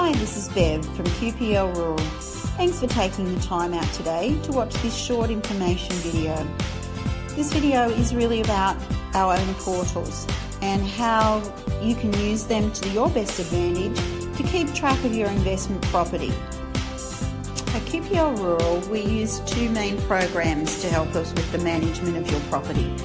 Hi, this is Bev from QPL Rural. Thanks for taking the time out today to watch this short information video. This video is really about our own portals and how you can use them to your best advantage to keep track of your investment property. At QPL Rural, we use two main programs to help us with the management of your property.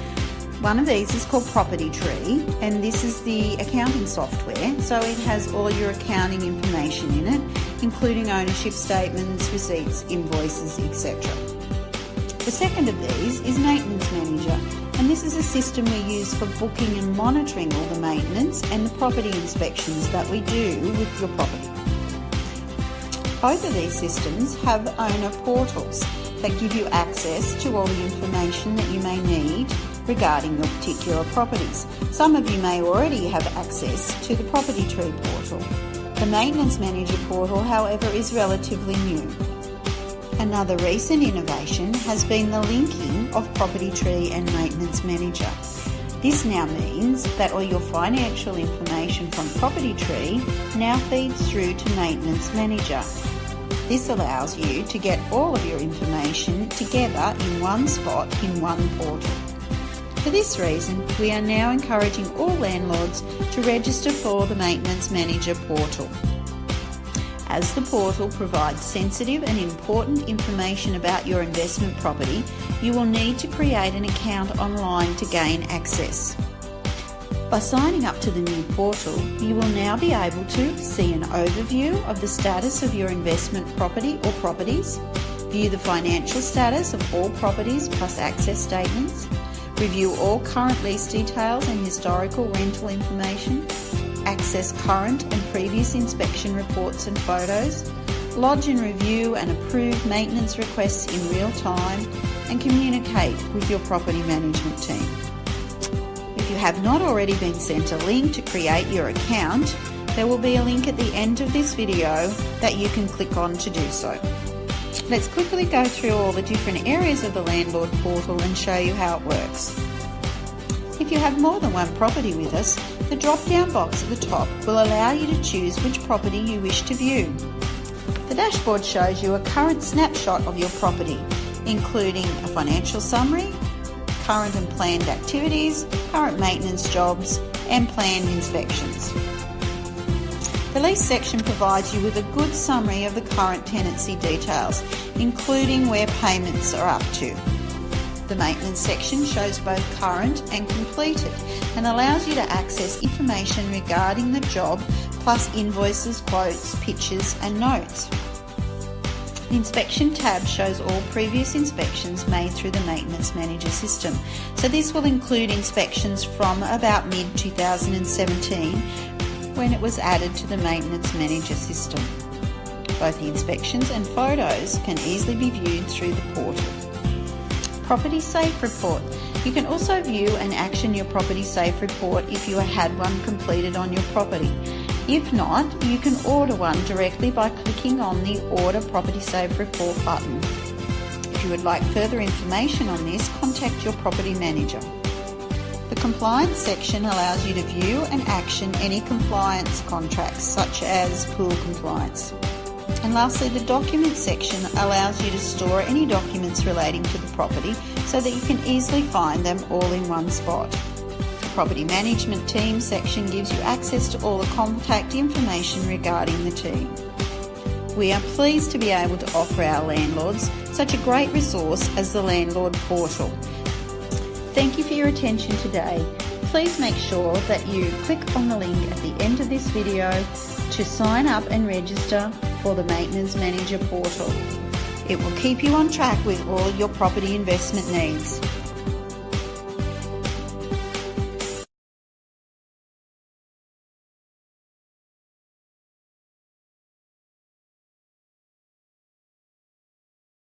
One of these is called Property Tree, and this is the accounting software, so it has all your accounting information in it, including ownership statements, receipts, invoices, etc. The second of these is Maintenance Manager, and this is a system we use for booking and monitoring all the maintenance and the property inspections that we do with your property. Both of these systems have owner portals that give you access to all the information that you may need regarding your particular properties. Some of you may already have access to the Property Tree portal. The Maintenance Manager portal, however, is relatively new. Another recent innovation has been the linking of Property Tree and Maintenance Manager. This now means that all your financial information from Property Tree now feeds through to Maintenance Manager. This allows you to get all of your information together in one spot in one portal. For this reason, we are now encouraging all landlords to register for the Maintenance Manager portal. As the portal provides sensitive and important information about your investment property, you will need to create an account online to gain access. By signing up to the new portal, you will now be able to see an overview of the status of your investment property or properties, view the financial status of all properties plus access statements, review all current lease details and historical rental information, access current and previous inspection reports and photos, lodge and review and approve maintenance requests in real time, and communicate with your property management team. If you have not already been sent a link to create your account, there will be a link at the end of this video that you can click on to do so. Let's quickly go through all the different areas of the Landlord portal and show you how it works. If you have more than one property with us, the drop-down box at the top will allow you to choose which property you wish to view. The dashboard shows you a current snapshot of your property, including a financial summary, current and planned activities, current maintenance jobs, and planned inspections. The lease section provides you with a good summary of the current tenancy details, including where payments are up to. The maintenance section shows both current and completed and allows you to access information regarding the job, plus invoices, quotes, pictures and notes. The inspection tab shows all previous inspections made through the Maintenance Manager system. So this will include inspections from about mid-2017 when it was added to the Maintenance Manager system. Both the inspections and photos can easily be viewed through the portal. Property Safe Report. You can also view and action your Property Safe Report if you had one completed on your property. If not, you can order one directly by clicking on the Order Property Safe Report button. If you would like further information on this, contact your property manager. The Compliance section allows you to view and action any compliance contracts, such as pool compliance. And lastly, the Documents section allows you to store any documents relating to the property so that you can easily find them all in one spot. The Property Management Team section gives you access to all the contact information regarding the team. We are pleased to be able to offer our landlords such a great resource as the Landlord portal. Thank you for your attention today. Please make sure that you click on the link at the end of this video to sign up and register for the Maintenance Manager portal. It will keep you on track with all your property investment needs.